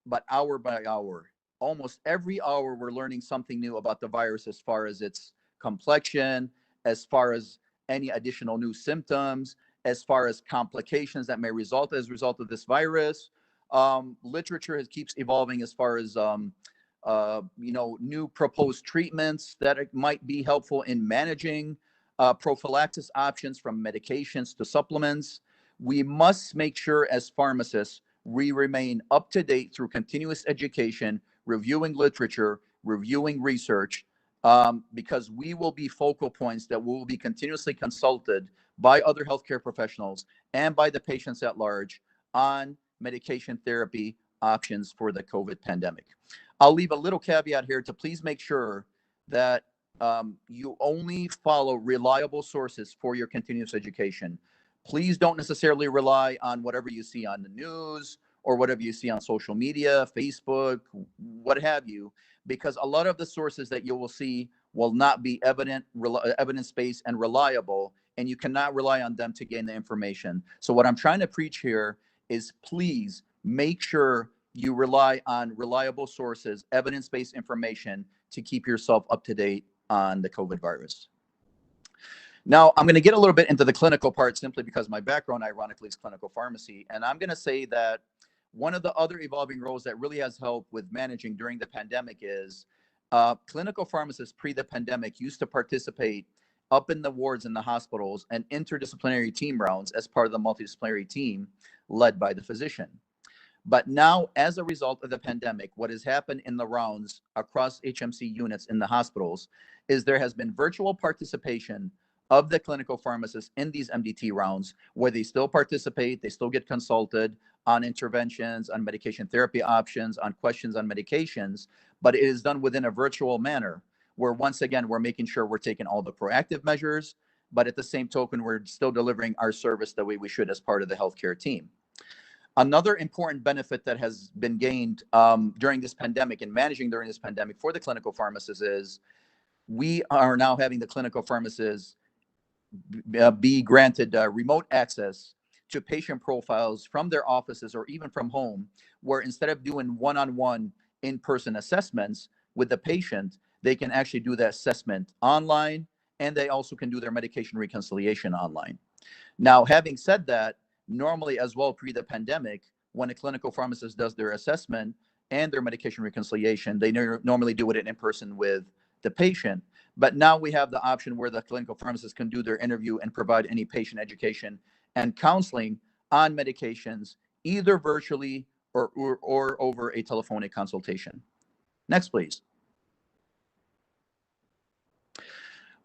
but hour by hour. Almost every hour, we're learning something new about the virus as far as its complexion, as far as any additional new symptoms, as far as complications that may result as a result of this virus. Literature keeps evolving as far as new proposed treatments that might be helpful in managing prophylaxis options from medications to supplements. We must make sure as pharmacists we remain up to date through continuous education, reviewing literature, reviewing research, because we will be focal points that will be continuously consulted by other healthcare professionals and by the patients at large on medication therapy options for the COVID pandemic. I'll leave a little caveat here to please make sure that you only follow reliable sources for your continuous education. Please don't necessarily rely on whatever you see on the news or whatever you see on social media, Facebook, what have you, because a lot of the sources that you will see will not be evidence-based and reliable, and you cannot rely on them to gain the information. So what I'm trying to preach here is please make sure you rely on reliable sources, evidence-based information to keep yourself up to date on the COVID virus. Now, I'm going to get a little bit into the clinical part simply because my background, ironically, is clinical pharmacy. And I'm going to say that one of the other evolving roles that really has helped with managing during the pandemic is clinical pharmacists pre the pandemic used to participate up in the wards in the hospitals and interdisciplinary team rounds as part of the multidisciplinary team led by the physician. But now, as a result of the pandemic, what has happened in the rounds across HMC units in the hospitals is there has been virtual participation of the clinical pharmacists in these MDT rounds, where they still participate, they still get consulted on interventions, on medication therapy options, on questions on medications, but it is done within a virtual manner, where once again, we're making sure we're taking all the proactive measures, but at the same token, we're still delivering our service the way we should as part of the healthcare team. Another important benefit that has been gained during this pandemic and managing during this pandemic for the clinical pharmacists is we are now having the clinical pharmacists be granted remote access to patient profiles from their offices or even from home, where instead of doing one-on-one in-person assessments with the patient, they can actually do the assessment online, and they also can do their medication reconciliation online. Now, having said that, normally as well pre the pandemic, when a clinical pharmacist does their assessment and their medication reconciliation, they normally do it in person with the patient. But now we have the option where the clinical pharmacist can do their interview and provide any patient education and counseling on medications, either virtually or over a telephonic consultation. Next, please.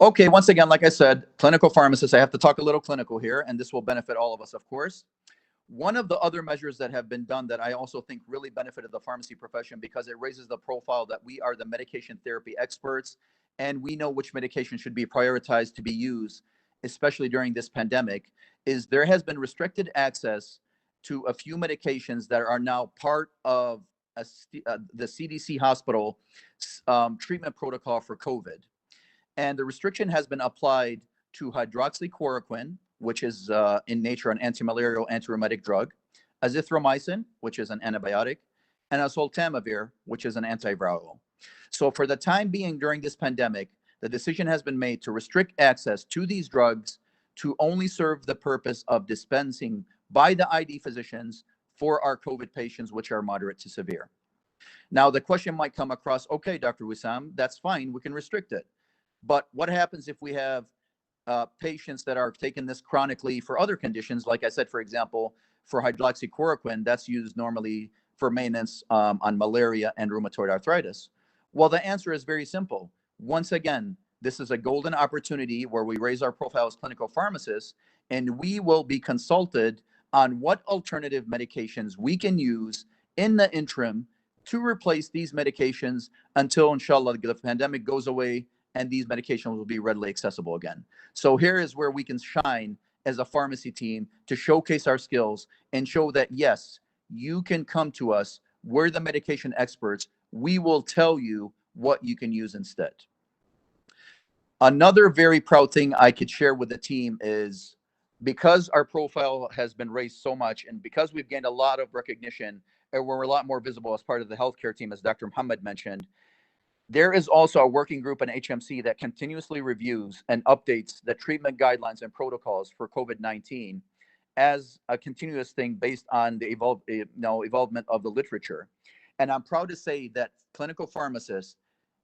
Okay, once again, like I said, clinical pharmacists, I have to talk a little clinical here, and this will benefit all of us, of course. One of the other measures that have been done that I also think really benefited the pharmacy profession, because it raises the profile that we are the medication therapy experts and we know which medication should be prioritized to be used, especially during this pandemic, is there has been restricted access to a few medications that are now part of the CDC hospital treatment protocol for COVID. And the restriction has been applied to hydroxychloroquine, which is in nature an antimalarial antirheumatic drug, azithromycin, which is an antibiotic, and oseltamivir, which is an antiviral. So for the time being during this pandemic, the decision has been made to restrict access to these drugs to only serve the purpose of dispensing by the ID physicians for our COVID patients, which are moderate to severe. Now, the question might come across, okay, Dr. Wissam, that's fine, we can restrict it. But what happens if we have patients that are taking this chronically for other conditions? Like I said, for example, for hydroxychloroquine, that's used normally for maintenance on malaria and rheumatoid arthritis. Well, the answer is very simple. Once again, this is a golden opportunity where we raise our profile as clinical pharmacists, and we will be consulted on what alternative medications we can use in the interim to replace these medications until, inshallah, the pandemic goes away and these medications will be readily accessible again. So here is where we can shine as a pharmacy team to showcase our skills and show that, yes, you can come to us. We're the medication experts. We will tell you what you can use instead. Another very proud thing I could share with the team is, because our profile has been raised so much and because we've gained a lot of recognition we're a lot more visible as part of the healthcare team, as Dr. Muhammad mentioned. There is also a working group in HMC that continuously reviews and updates the treatment guidelines and protocols for COVID-19 as a continuous thing based on the evolvement of the literature. And I'm proud to say that clinical pharmacists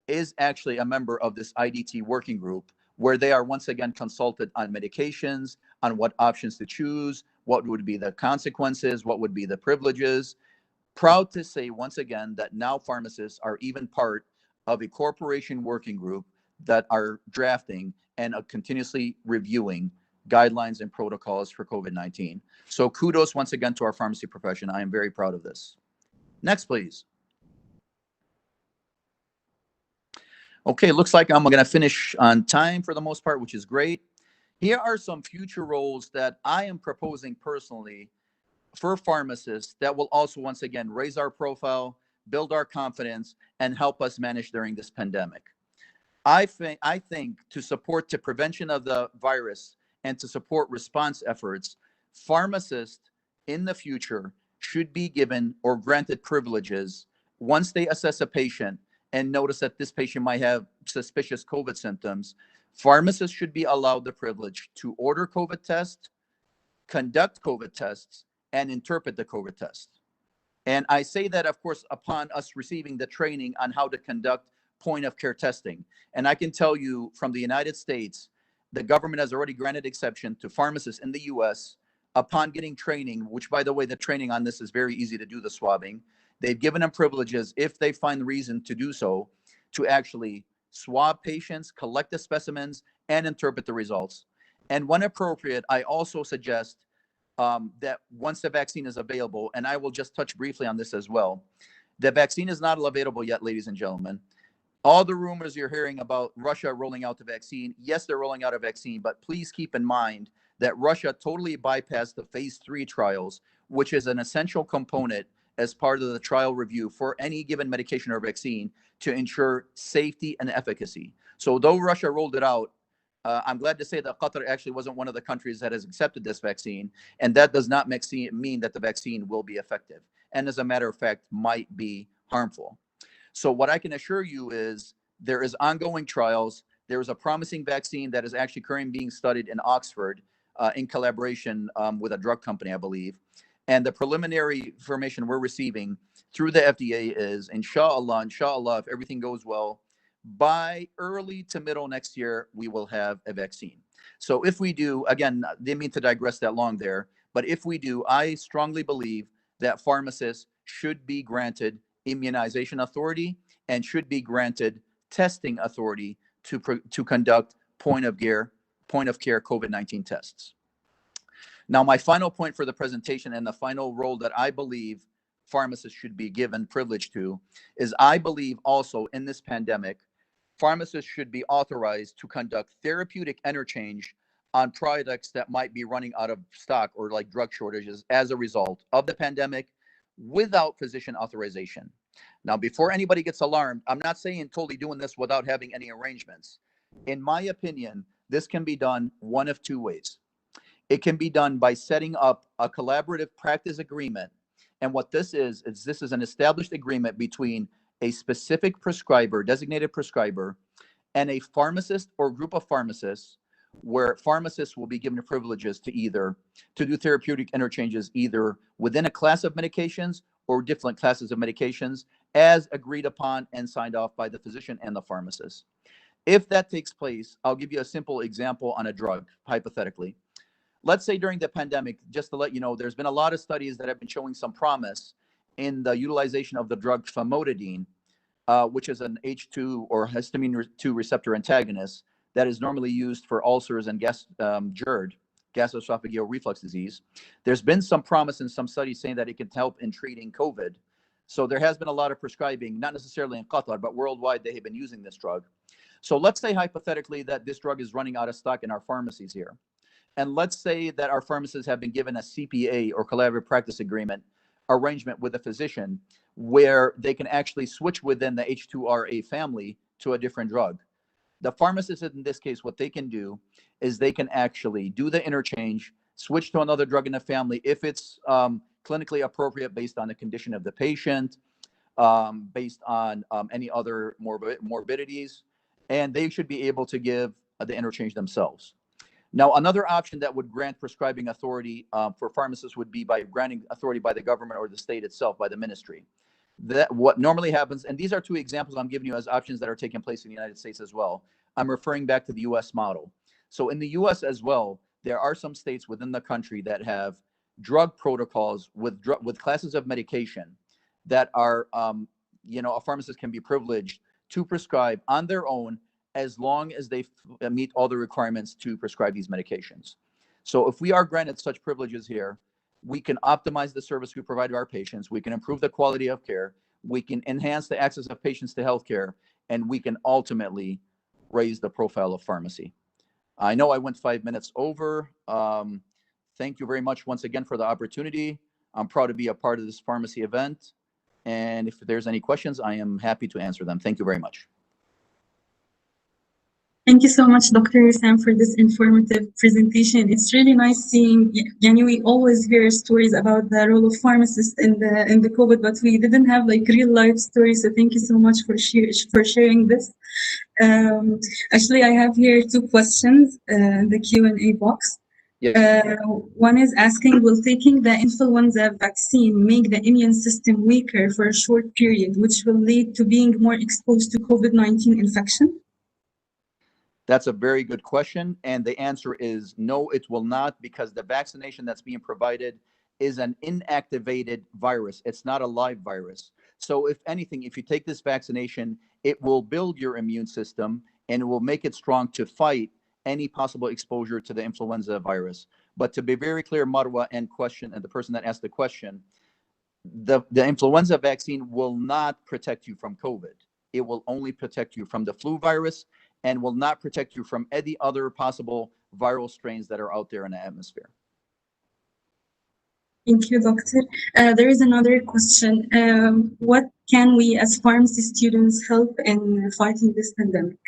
is actually a member of this IDT working group, where they are once again consulted on medications, on what options to choose, what would be the consequences, what would be the privileges. Proud to say once again that now pharmacists are even part of a corporation working group that are drafting and continuously reviewing guidelines and protocols for COVID-19. So kudos once again to our pharmacy profession. I am very proud of this. Next, please. Okay, looks like I'm going to finish on time for the most part, which is great. Here are some future roles that I am proposing personally for pharmacists that will also, once again, raise our profile, build our confidence, and help us manage during this pandemic. I think to support the prevention of the virus and to support response efforts, pharmacists in the future should be given or granted privileges once they assess a patient and notice that this patient might have suspicious COVID symptoms. Pharmacists should be allowed the privilege to order COVID tests, conduct COVID tests, and interpret the COVID test. And I say that, of course, upon us receiving the training on how to conduct point of care testing. And I can tell you from the United States, the government has already granted exception to pharmacists in the US upon getting training, which, by the way, the training on this is very easy to do the swabbing. They've given them privileges, if they find reason to do so, to actually swab patients, collect the specimens, and interpret the results. And when appropriate, I also suggest that once the vaccine is available, and I will just touch briefly on this as well, the vaccine is not available yet, ladies and gentlemen. All the rumors you're hearing about Russia rolling out the vaccine, yes, they're rolling out a vaccine, but please keep in mind that Russia totally bypassed the phase 3 trials, which is an essential component as part of the trial review for any given medication or vaccine to ensure safety and efficacy. So though Russia rolled it out, I'm glad to say that Qatar actually wasn't one of the countries that has accepted this vaccine, and that does not mean that the vaccine will be effective, and as a matter of fact, might be harmful. So what I can assure you is there is ongoing trials. There is a promising vaccine that is actually currently being studied in Oxford in collaboration with a drug company, I believe. And the preliminary information we're receiving through the FDA is, inshallah, if everything goes well, by early to middle next year, we will have a vaccine. So if we do, again, didn't mean to digress that long there, but if we do, I strongly believe that pharmacists should be granted immunization authority and should be granted testing authority to conduct point of care COVID-19 tests. Now, my final point for the presentation and the final role that I believe pharmacists should be given privilege to is I believe also in this pandemic, pharmacists should be authorized to conduct therapeutic interchange on products that might be running out of stock or like drug shortages as a result of the pandemic without physician authorization. Now, before anybody gets alarmed, I'm not saying totally doing this without having any arrangements. In my opinion, this can be done one of two ways. It can be done by setting up a collaborative practice agreement. And what this is an established agreement between a specific prescriber, designated prescriber, and a pharmacist or group of pharmacists, where pharmacists will be given privileges to do therapeutic interchanges either within a class of medications or different classes of medications as agreed upon and signed off by the physician and the pharmacist. If that takes place, I'll give you a simple example on a drug, hypothetically. Let's say during the pandemic, just to let you know, there's been a lot of studies that have been showing some promise in the utilization of the drug famotidine, which is an H2 or histamine 2 receptor antagonist that is normally used for ulcers and GERD, gastroesophageal reflux disease. There's been some promise in some studies saying that it can help in treating COVID. So there has been a lot of prescribing, not necessarily in Qatar, but worldwide they have been using this drug. So let's say hypothetically that this drug is running out of stock in our pharmacies here. And let's say that our pharmacists have been given a CPA or collaborative practice agreement arrangement with a physician where they can actually switch within the H2RA family to a different drug. The pharmacist in this case, what they can do is they can actually do the interchange, switch to another drug in the family if it's clinically appropriate based on the condition of the patient, based on any other morbidities, and they should be able to give the interchange themselves. Now, another option that would grant prescribing authority for pharmacists would be by granting authority by the government or the state itself, by the ministry. That what normally happens, and these are two examples I'm giving you as options that are taking place in the United States as well. I'm referring back to the US model. So in the US as well, there are some states within the country that have drug protocols with classes of medication that are, a pharmacist can be privileged to prescribe on their own as long as they meet all the requirements to prescribe these medications. So if we are granted such privileges here, we can optimize the service we provide to our patients, we can improve the quality of care, we can enhance the access of patients to healthcare, and we can ultimately raise the profile of pharmacy. I know I went 5 minutes over. Thank you very much once again for the opportunity. I'm proud to be a part of this pharmacy event. And if there's any questions, I am happy to answer them. Thank you very much. Thank you so much, Dr. Sam, for this informative presentation. It's really nice seeing, we always hear stories about the role of pharmacists in the COVID, but we didn't have like real life stories. So thank you so much for sharing this. Actually, I have here two questions in the Q&A box. Yes. One is asking, will taking the influenza vaccine make the immune system weaker for a short period, which will lead to being more exposed to COVID-19 infection? That's a very good question. And the answer is no, it will not, because the vaccination that's being provided is an inactivated virus. It's not a live virus. So if anything, if you take this vaccination, it will build your immune system and it will make it strong to fight any possible exposure to the influenza virus. But to be very clear, Marwa, and the person that asked the question, the influenza vaccine will not protect you from COVID. It will only protect you from the flu virus and will not protect you from any other possible viral strains that are out there in the atmosphere. Thank you, Doctor. There is another question. What can we as pharmacy students help in fighting this pandemic?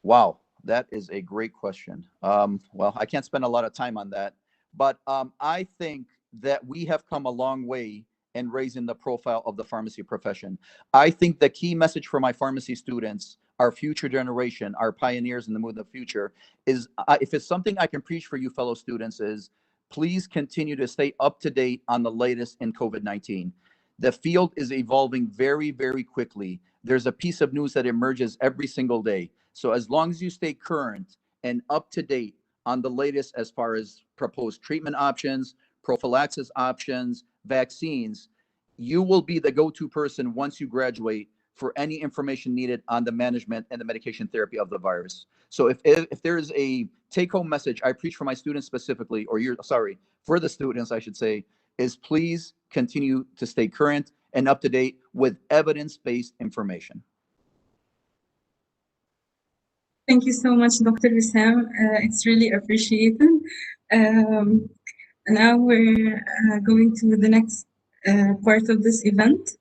Wow, that is a great question. Well, I can't spend a lot of time on that, but I think that we have come a long way in raising the profile of the pharmacy profession. I think the key message for my pharmacy students, our future generation, our pioneers in the movement of the future, is if it's something I can preach for you fellow students, is please continue to stay up to date on the latest in COVID-19. The field is evolving very, very quickly. There's a piece of news that emerges every single day. So as long as you stay current and up to date on the latest as far as proposed treatment options, prophylaxis options, vaccines, you will be the go-to person once you graduate for any information needed on the management and the medication therapy of the virus. So if there is a take-home message I preach for my students specifically, or for the students, I should say, is please continue to stay current and up to date with evidence-based information. Thank you so much, Dr. Wissam. It's really appreciated. Now we're going to the next part of this event,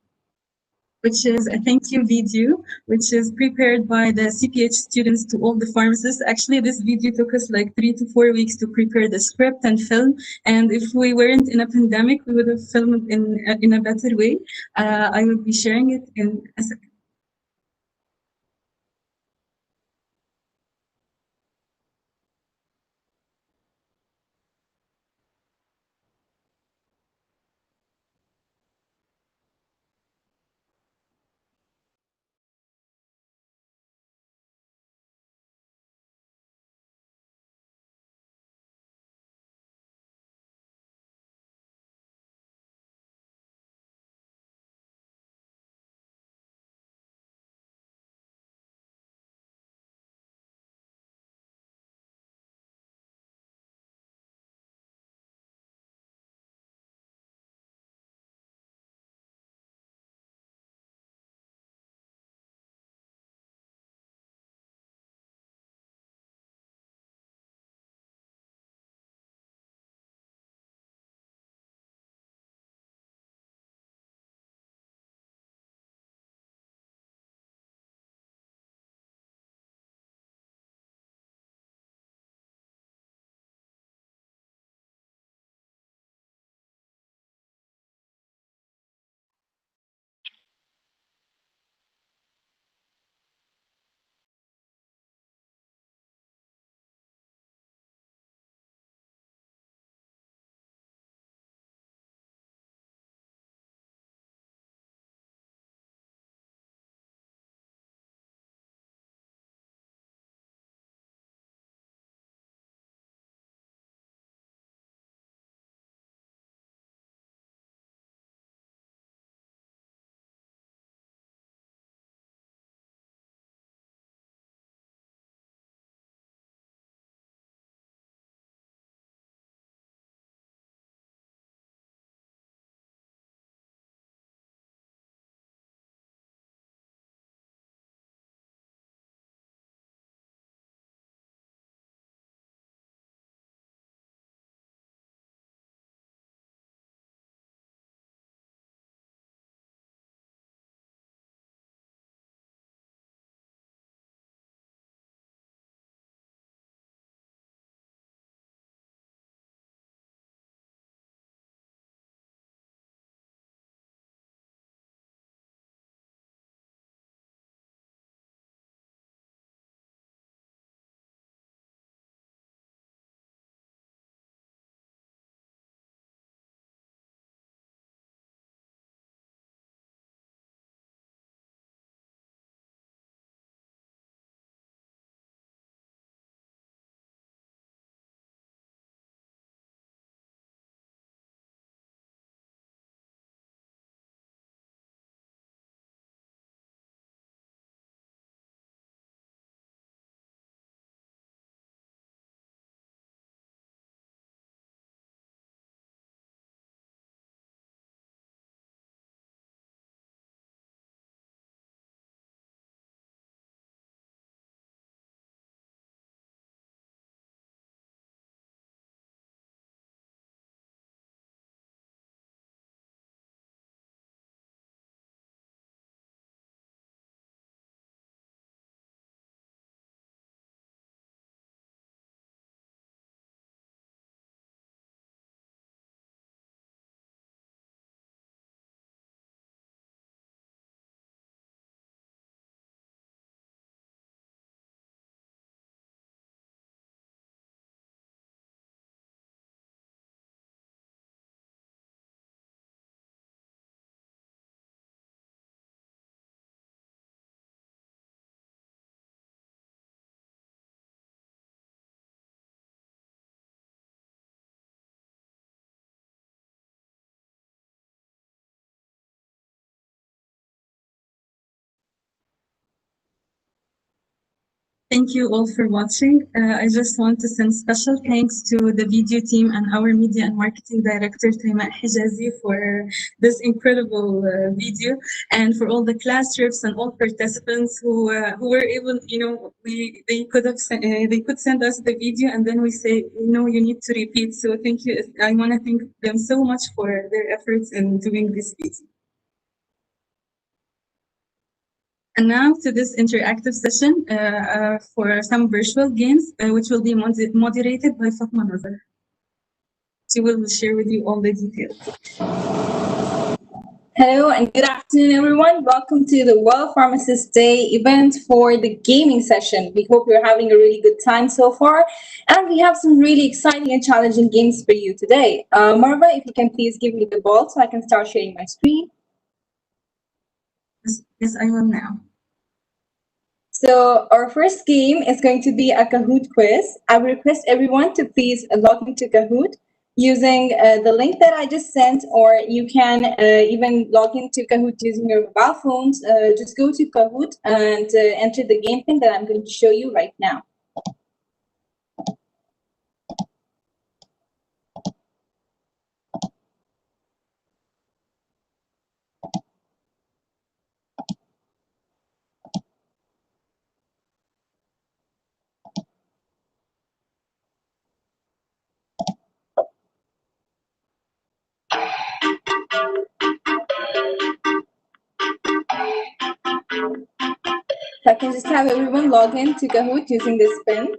which is a thank you video, which is prepared by the CPH students to all the pharmacists. Actually, this video took us like 3 to 4 weeks to prepare the script and film. And if we weren't in a pandemic, we would have filmed in a better way. I will be sharing it in a second. Thank you all for watching. I just want to send special thanks to the video team and our media and marketing director, Tayma Hijazi, for this incredible video, and for all the class reps and all participants who were able, they could send us the video, and then we say, you need to repeat. So thank you. I want to thank them so much for their efforts in doing this video. And now to this interactive session for some virtual games, which will be moderated by Fatma Nazar. She will share with you all the details. Hello and good afternoon, everyone. Welcome to the World Pharmacists Day event for the gaming session. We hope you're having a really good time so far, and we have some really exciting and challenging games for you today. Marva, if you can please give me the ball so I can start sharing my screen. Yes, I will now. So our first game is going to be a Kahoot quiz. I would request everyone to please log into Kahoot using the link that I just sent, or you can even log into Kahoot using your mobile phones. Just go to Kahoot and enter the game pin that I'm going to show you right now. So I can just have everyone log in to Kahoot using this pin.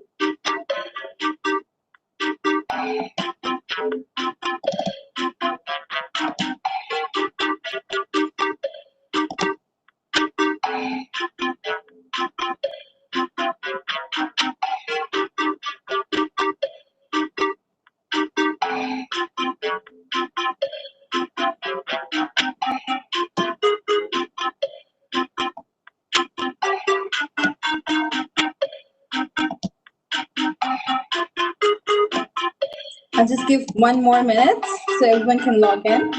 I'll just give 1 more minute so everyone can log in.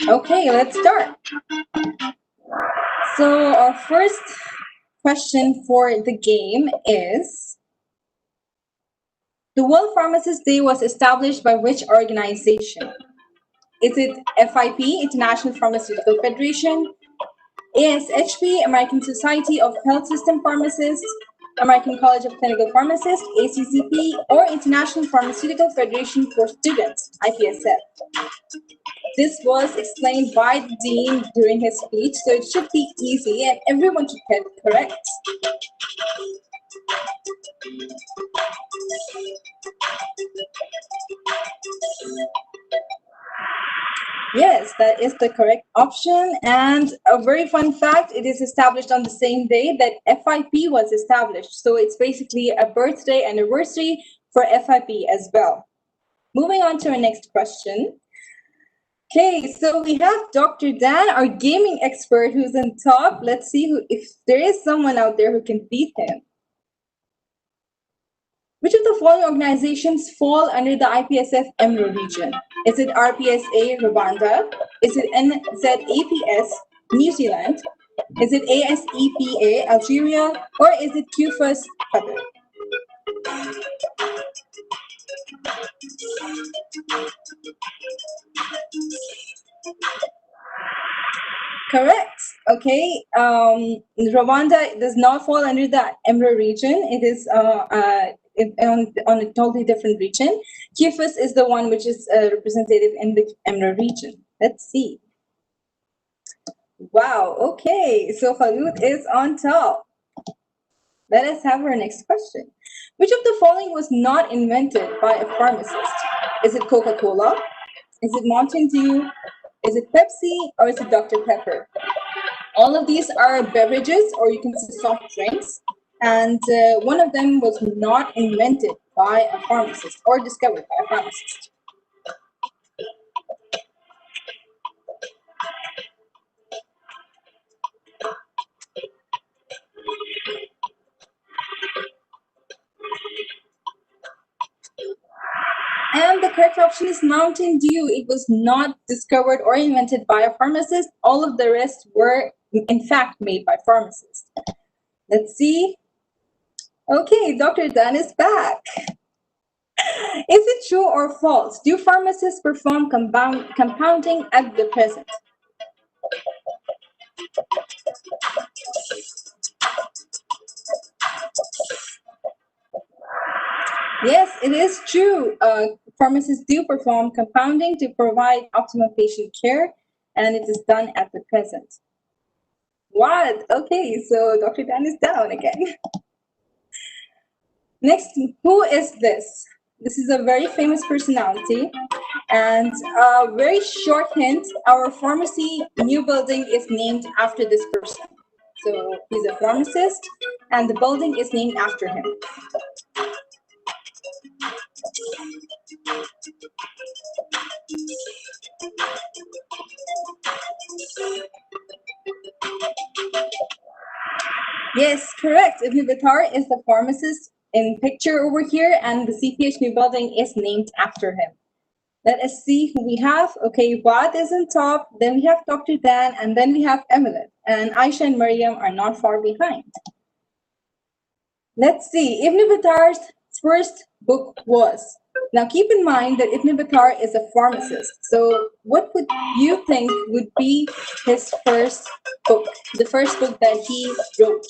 Okay, let's start. So our first question for the game is, the World Pharmacists Day was established by which organization? Is it FIP, International Pharmaceutical Federation, ASHP, American Society of Health System Pharmacists, American College of Clinical Pharmacists, ACCP, or International Pharmaceutical Federation for Students, IPSF? This was explained by the dean during his speech, so it should be easy and everyone should get it correct. Yes, that is the correct option. And a very fun fact, it is established on the same day that FIP was established. So it's basically a birthday anniversary for FIP as well. Moving on to our next question. Okay, so we have Dr. Dan, our gaming expert, who's on top. Let's see if there is someone out there who can beat him. Which of the following organizations fall under the IPSF EMRO region? Is it RPSA Rwanda? Is it NZAPS New Zealand? Is it ASEPA Algeria? Or is it QFUS Qatar? Correct. Okay. Rwanda does not fall under the EMRO region. It is on a totally different region. QFUS is the one which is representative in the EMRO region. Let's see. Wow. Okay. So Khalud is on top. Let us have our next question. Which of the following was not invented by a pharmacist? Is it Coca-Cola? Is it Mountain Dew? Is it Pepsi? Or is it Dr. Pepper? All of these are beverages, or you can say soft drinks. And one of them was not invented by a pharmacist or discovered by a pharmacist. correct option is Mountain Dew. It was not discovered or invented by a pharmacist. All of the rest were, in fact, made by pharmacists. Let's see. Okay, Dr. Dan is back. Is it true or false? Do pharmacists perform compounding at the present? Yes, it is true. Pharmacists do perform compounding to provide optimal patient care, and it is done at the present. What? Okay, so Dr. Dan is down again. Next, who is this? This is a very famous personality, and a very short hint, our pharmacy new building is named after this person. So he's a pharmacist, and the building is named after him. Yes, correct. Ibn Battar is the pharmacist in picture over here, and the CPH new building is named after him. Let us see who we have. Okay, Wad is on top, then we have Dr. Dan, and then we have Emilet. And Aisha and Mariam are not far behind. Let's see, Ibn Battar's first book was. Now keep in mind that Ibn Battar is a pharmacist. So what would you think would be his first book, the first book that he wrote?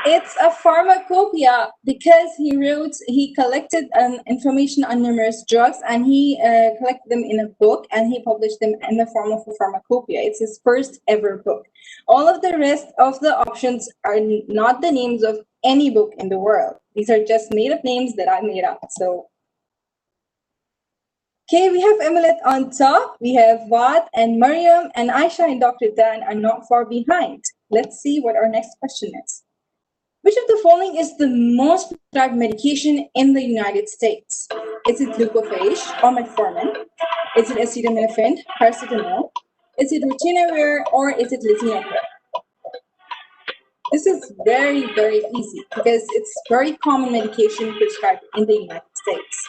It's a pharmacopoeia because he collected information on numerous drugs, and he collected them in a book, and he published them in the form of a pharmacopoeia. It's his first ever book. All of the rest of the options are not the names of any book in the world. These are just made up names that I made up. So, okay, we have Emilet on top, we have Wad and Mariam, and Aisha and Dr. Dan are not far behind. Let's see what our next question is. Which of the following is the most prescribed medication in the United States? Is it glucophage or metformin? Is it acetaminophen, paracetamol? Is it ritonavir, or is it lisinopril? This is very, very easy because it's very common medication prescribed in the United States.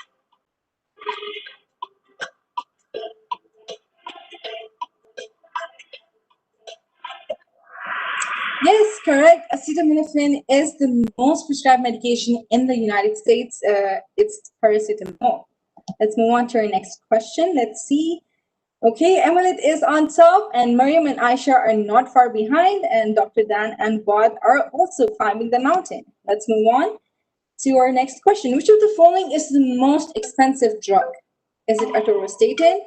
Yes, correct. Acetaminophen is the most prescribed medication in the United States. It's paracetamol. Let's move on to our next question. Let's see. Okay, Emilet is on top, and Mariam and Aisha are not far behind, and Dr. Dan and Wad are also climbing the mountain. Let's move on to our next question. Which of the following is the most expensive drug? Is it atorvastatin?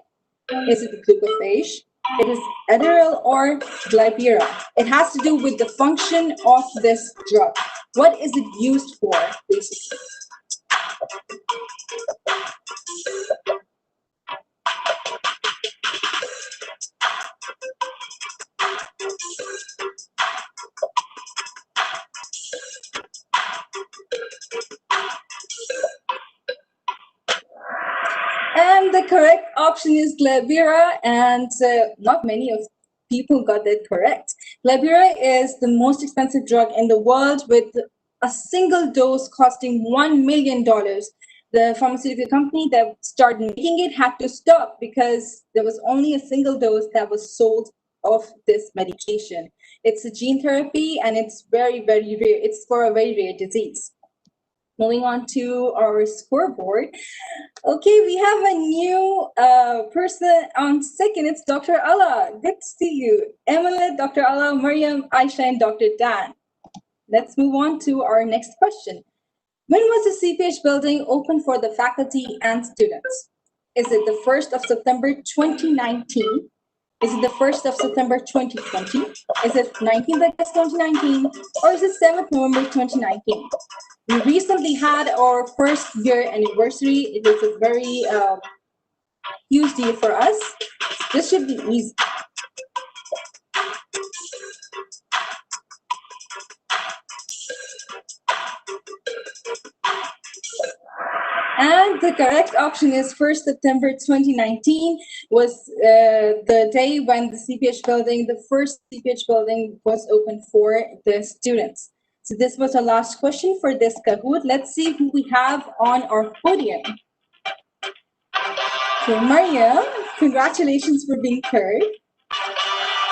Is it glucophage? It is Adderall or Glybera. It has to do with the function of this drug. What is it used for, basically? And the correct option is Glybera, and not many of people got that correct. Glybera is the most expensive drug in the world, with a single dose costing $1 million. The pharmaceutical company that started making it had to stop because there was only a single dose that was sold of this medication. It's a gene therapy, and it's very, very rare. It's for a very rare disease. Moving on to our scoreboard. Okay, we have a new person on second. It's Dr. Allah. Good to see you. Emilet, Dr. Allah, Mariam, Aisha, and Dr. Dan. Let's move on to our next question. When was the CPH building open for the faculty and students? Is it the 1st of September 2019? Is it the 1st of September 2020? Is it 19th August 2019? Or is it 7th November 2019? We recently had our first year anniversary. It was a very huge deal for us. This should be easy. the correct option is 1st September 2019 was the day when the CPH building, the first CPH building was open for the students. So this was our last question for this Kahoot. Let's see who we have on our podium. So Maria, congratulations for being third.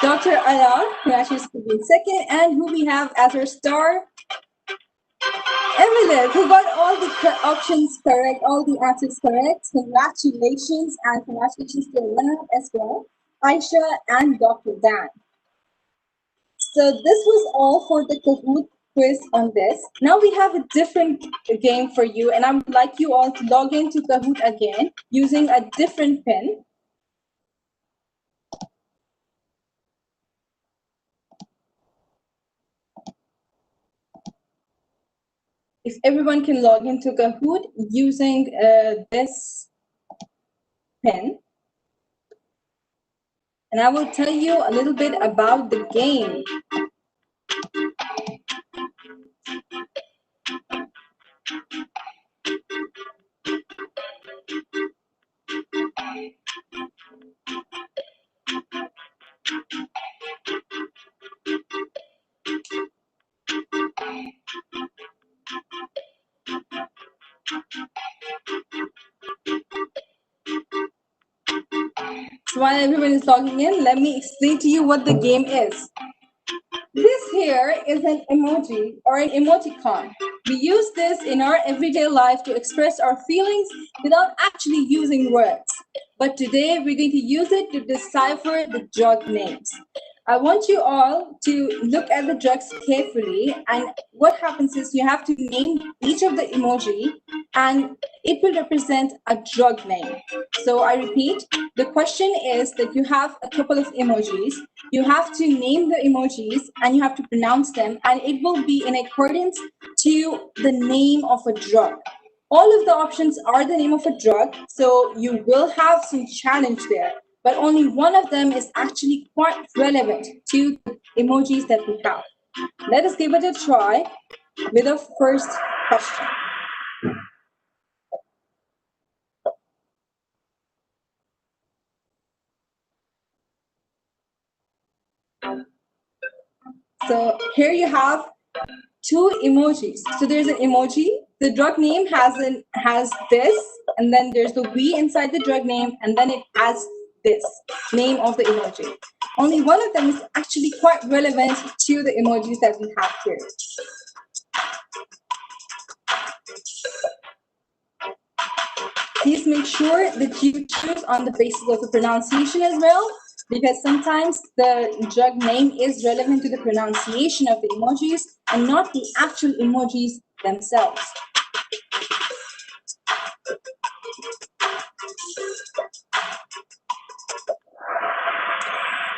Dr. Ala, congratulations for being second. And who we have as our star? Evelyn, who got all the options correct, all the answers correct. Congratulations, and congratulations to Elena as well, Aisha and Dr. Dan. So this was all for the Kahoot quiz on this. Now we have a different game for you, and I would like you all to log into Kahoot again using a different pin. If everyone can log into Kahoot using this pin. And I will tell you a little bit about the game. So while everyone is logging in, let me explain to you what the game is. This here is an emoji or an emoticon. We use this in our everyday life to express our feelings without actually using words. But today we're going to use it to decipher the drug names. I want you all to look at the drugs carefully, and what happens is you have to name each of the emoji and it will represent a drug name. So I repeat, the question is that you have a couple of emojis, you have to name the emojis and you have to pronounce them, and it will be in accordance to the name of a drug. All of the options are the name of a drug, so you will have some challenge there, but only one of them is actually quite relevant to the emojis that we have. Let us give it a try with the first question. So here you have two emojis. So there's an emoji, the drug name has this, and then there's the V inside the drug name, and then it has this name of the emoji. Only one of them is actually quite relevant to the emojis that we have here. Please make sure that you choose on the basis of the pronunciation as well, because sometimes the drug name is relevant to the pronunciation of the emojis and not the actual emojis themselves.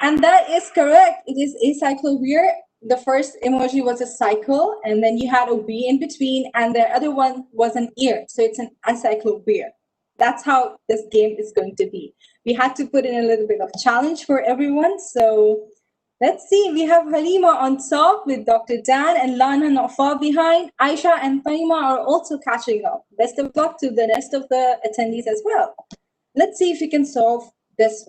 And that is correct. It is acyclovir. The first emoji was a cycle, and then you had a V in between, and the other one was an ear. So it's an acyclovir. That's how this game is going to be. We had to put in a little bit of challenge for everyone. So let's see. We have Halima on top with Dr. Dan and Lana not far behind. Aisha and Taima are also catching up. Best of luck to the rest of the attendees as well. Let's see if we can solve this.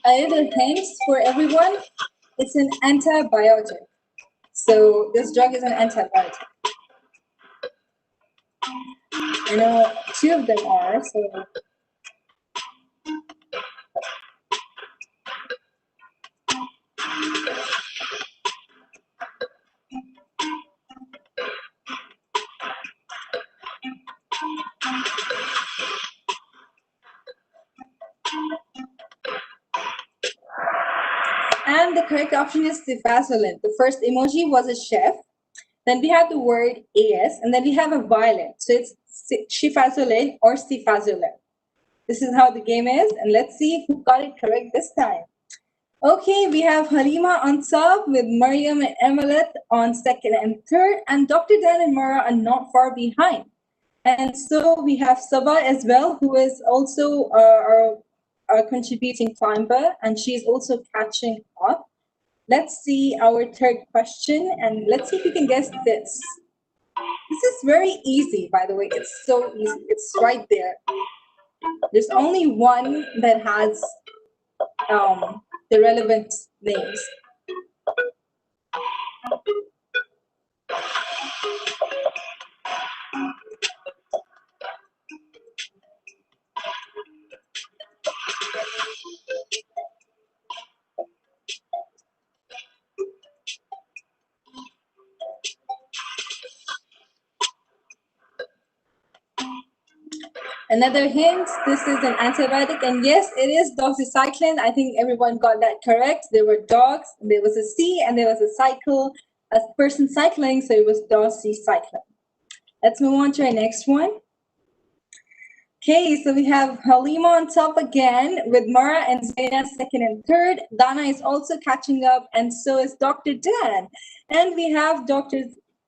A little hints for everyone, it's an antibiotic. So this drug is an antibiotic. I know two of them are, so. And the correct option is cefazolin. The first emoji was a chef. Then we have the word is, and then we have a violin. So it's shifazolin or sifazolin. This is how the game is, and let's see who got it correct this time. Okay, we have Halima on top with Mariam and Emilet on second and third, and Dr. Dan and Mara are not far behind. And so we have Sabah as well, who is also our contributing climber, and she's also catching up. Let's see our third question, and let's see if you can guess this. This is very easy, by the way. It's so easy. It's right there. There's only one that has the relevant names. Another hint, this is an antibiotic, and yes, it is doxycycline. I think everyone got that correct. There were dogs, there was a C, and there was a cycle, a person cycling, so it was doxycycline. Let's move on to our next one. Okay, so we have Halima on top again with Mara and Zaina second and third. Dana is also catching up, and so is Dr. Dan. And we have Dr.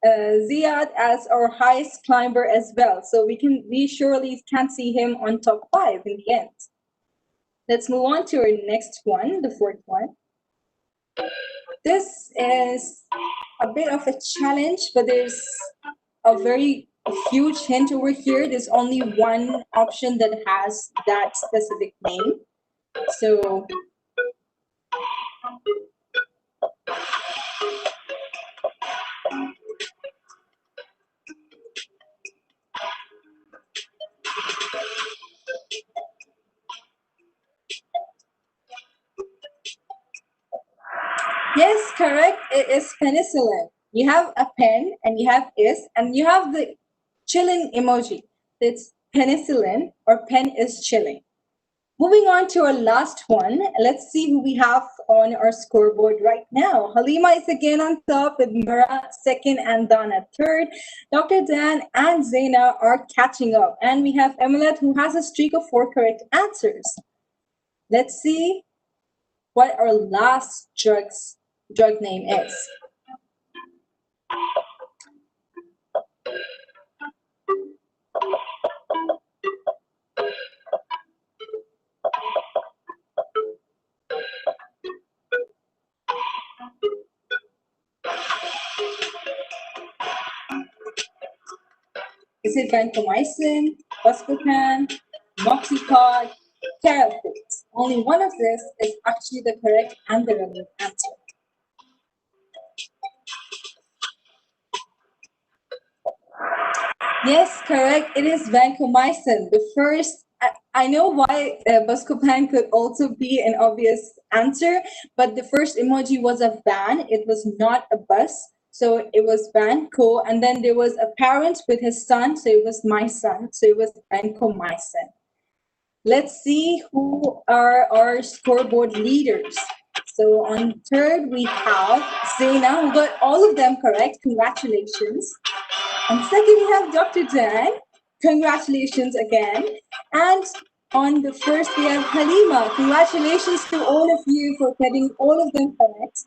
Ziad as our highest climber as well. So we surely can see him on top 5 in the end. Let's move on to our next one, the fourth one. This is a bit of a challenge, but there's a huge hint over here. There's only one option that has that specific name. So yes, correct. It is penicillin. You have a pen and you have is, and you have the chilling emoji. It's penicillin or pen is chilling. Moving on to our last one, let's see who we have on our scoreboard right now. Halima is again on top with Mara second and Dana third. Dr. Dan and Zaina are catching up. And we have Emilet who has a streak of 4 correct answers. Let's see what our last drug name is. Is it vancomycin, buscopan, moxicod, Carafate? Only one of this is actually the correct and the relevant answer. Yes, correct. It is vancomycin. The first, I know why buscopan could also be an obvious answer, but the first emoji was a van. It was not a bus. So it was vanco, and then there was a parent with his son, so it was my son, so it was vancomycin. Let's see who are our scoreboard leaders. So on third, we have Zaina, who got all of them correct. Congratulations. On second, we have Dr. Dan. Congratulations again. And on the first, we have Halima. Congratulations to all of you for getting all of them correct.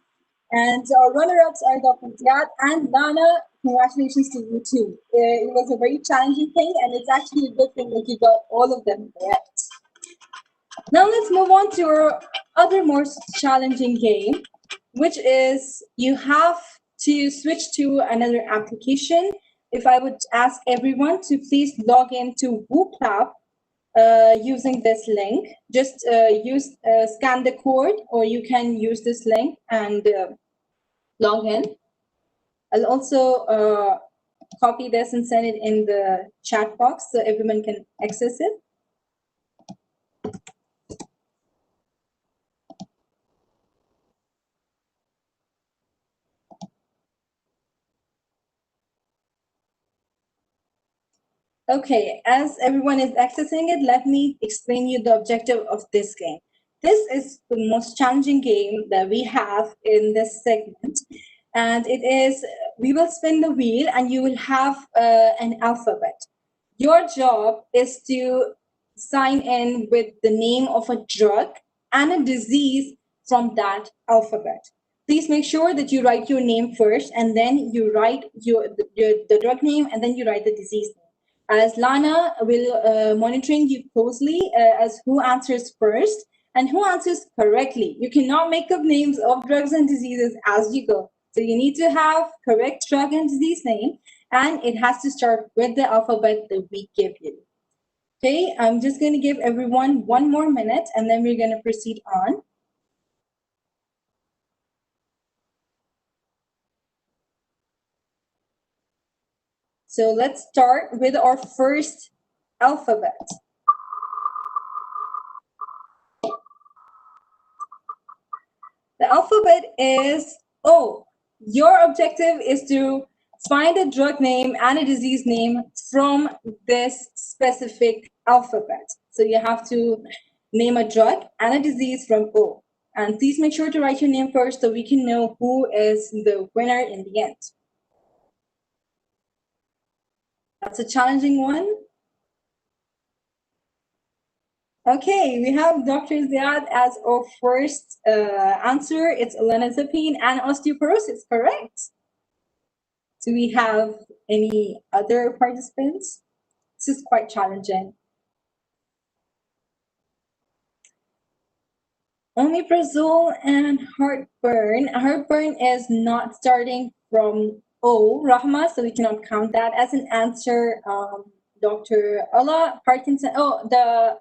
And our runner-ups are Dr. Ziad and Lana. Congratulations to you too. It was a very challenging thing, and it's actually a good thing that you got all of them correct. Now let's move on to our other more challenging game, which is you have to switch to another application. If I would ask everyone to please log into WooClap using this link, just scan the code, or you can use this link and log in. I'll also copy this and send it in the chat box so everyone can access it. Okay, as everyone is accessing it, let me explain you the objective of this game. This is the most challenging game that we have in this segment. And it is, we will spin the wheel and you will have an alphabet. Your job is to sign in with the name of a drug and a disease from that alphabet. Please make sure that you write your name first, and then you write the drug name, and then you write the disease name. As Lana will monitoring you closely as who answers first and who answers correctly. You cannot make up names of drugs and diseases as you go. So you need to have correct drug and disease name, and it has to start with the alphabet that we give you. Okay, I'm just going to give everyone 1 more minute, and then we're going to proceed on. So let's start with our first alphabet. The alphabet is O. Your objective is to find a drug name and a disease name from this specific alphabet. So you have to name a drug and a disease from O. And please make sure to write your name first so we can know who is the winner in the end. That's a challenging one. Okay, we have Dr. Ziad as our first answer. It's olanzapine and osteoporosis, correct? Do we have any other participants? This is quite challenging. Omeprazole and heartburn. Heartburn is not starting from O, Rahma, so we cannot count that as an answer. Dr. Allah, Parkinson. Oh, the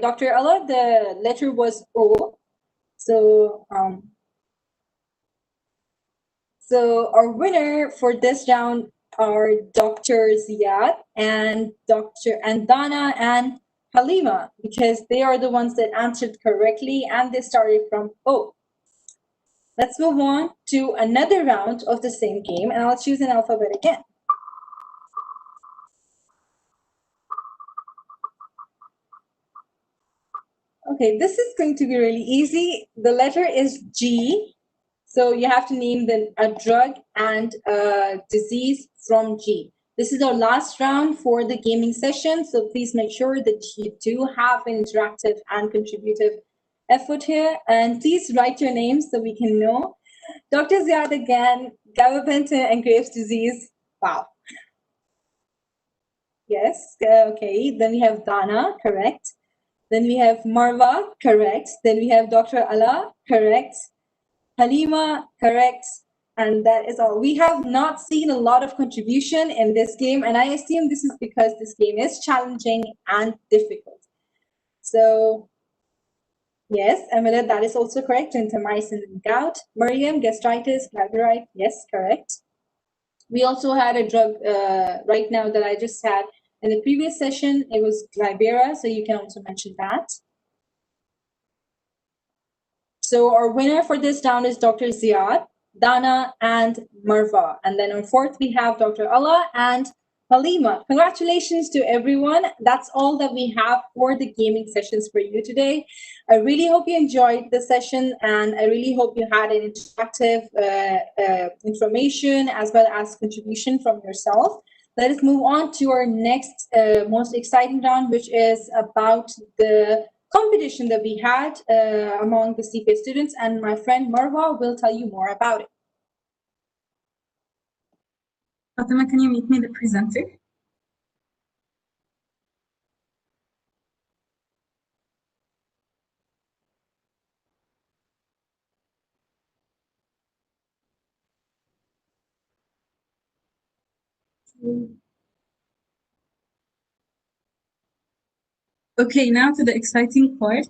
Dr. Allah, the letter was O. So, so our winner for this round are Dr. Ziad and Dana and Halima, because they are the ones that answered correctly and they started from O. Let's move on to another round of the same game, and I'll choose an alphabet again. Okay, this is going to be really easy. The letter is G. So you have to name a drug and a disease from G. This is our last round for the gaming session. So please make sure that you do have an interactive and contributive effort here. And please write your names so we can know. Dr. Ziad again, gabapentin and Graves' disease. Wow. Yes, okay. Then we have Dana, correct. Then we have Marwa, correct. Then we have Dr. Allah, correct. Halima, correct. And that is all. We have not seen a lot of contribution in this game, and I assume this is because this game is challenging and difficult. So, yes, Emilia, that is also correct. Gentamicin and gout. Mariam, gastritis, glyburide, yes, correct. We also had a drug right now that I just had in the previous session. It was Glybera, so you can also mention that. So our winner for this round is Dr. Ziad, Dana, and Marwa. And then on fourth, we have Dr. Allah and Halima. Congratulations to everyone. That's all that we have for the gaming sessions for you today. I really hope you enjoyed the session, and I really hope you had an interactive information as well as contribution from yourself. Let us move on to our next most exciting round, which is about the competition that we had among the CPA students, and my friend Marwa will tell you more about it. Fatima, can you make me the presenter? Okay, now to the exciting part.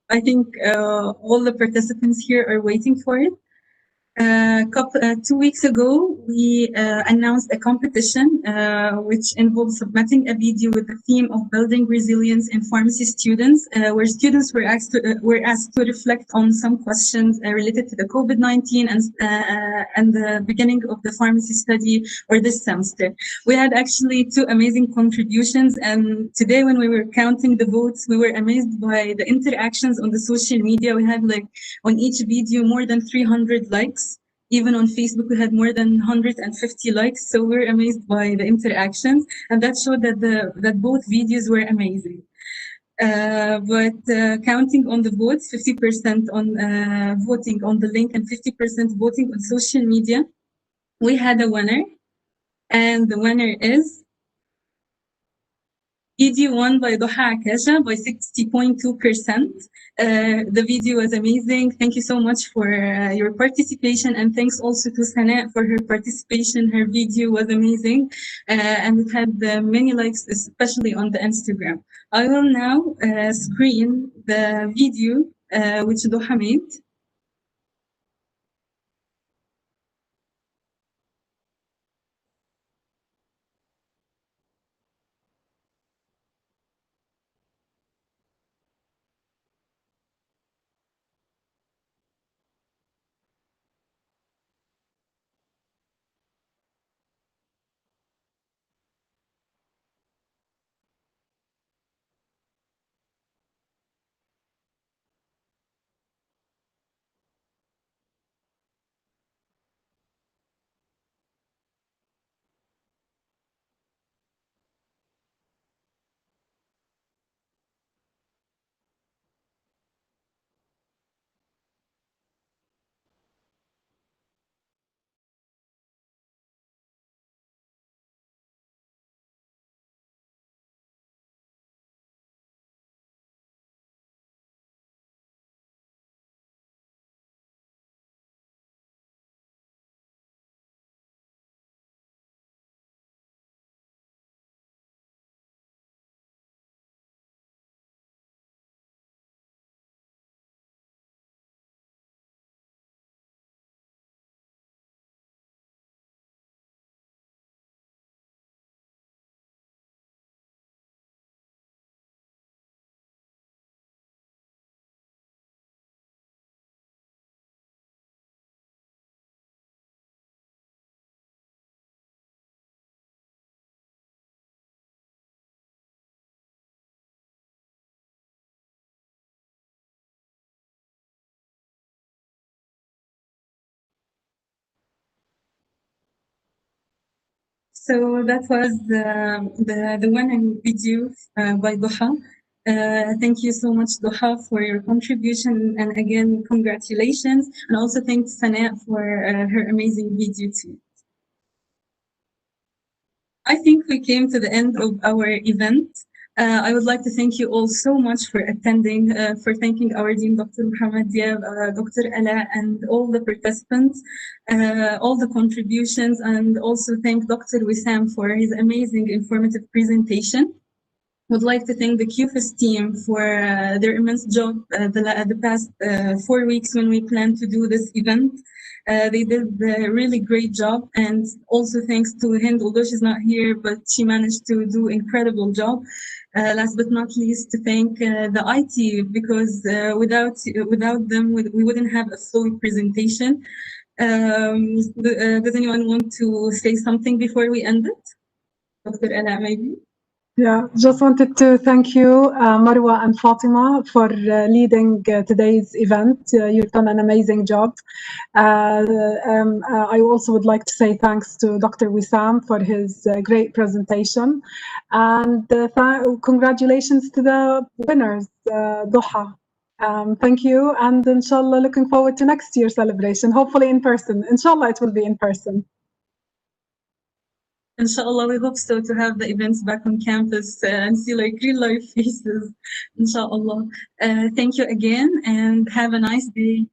I think all the participants here are waiting for it. 2 weeks ago, we announced a competition which involved submitting a video with the theme of building resilience in pharmacy students, where students were asked to reflect on some questions related to the COVID-19 and the beginning of the pharmacy study or this semester. We had actually 2 amazing contributions, and today when we were counting the votes, we were amazed by the interactions on the social media. We had, like, on each video more than 300 likes. Even on Facebook, we had more than 150 likes. So we're amazed by the interactions, and that showed that both videos were amazing. But counting on the votes, 50% on voting on the link and 50% voting on social media, we had a winner, and the winner is video won by Doha Akasha by 60.2%. The video was amazing. Thank you so much for your participation, and thanks also to Sana for her participation. Her video was amazing, and it had many likes, especially on the Instagram. I will now screen the video which Doha made. So that was the winning video by Doha. Thank you so much, Doha, for your contribution. And again, congratulations. And also thanks Sana for her amazing video too. I think we came to the end of our event. I would like to thank you all so much for attending, for thanking our Dean, Dr. Muhammad Diab, Dr. Ala, and all the participants, all the contributions, and also thank Dr. Wissam for his amazing informative presentation. Would like to thank the QFIS team for their immense job the past 4 weeks when we planned to do this event. They did a really great job, and also thanks to Hind, although she's not here, but she managed to do incredible job. Last but not least, to thank the IT, because without them, we wouldn't have a fluid presentation. Does anyone want to say something before we end it? Dr. Ala, maybe? Yeah, just wanted to thank you, Marwa and Fatima, for leading today's event. You've done an amazing job. I also would like to say thanks to Dr. Wissam for his great presentation. And congratulations to the winners, Doha. Thank you, and inshallah, looking forward to next year's celebration, hopefully in person. Inshallah, it will be in person. Inshallah, we hope so, to have the events back on campus and see like real life faces. Inshallah. Thank you again and have a nice day.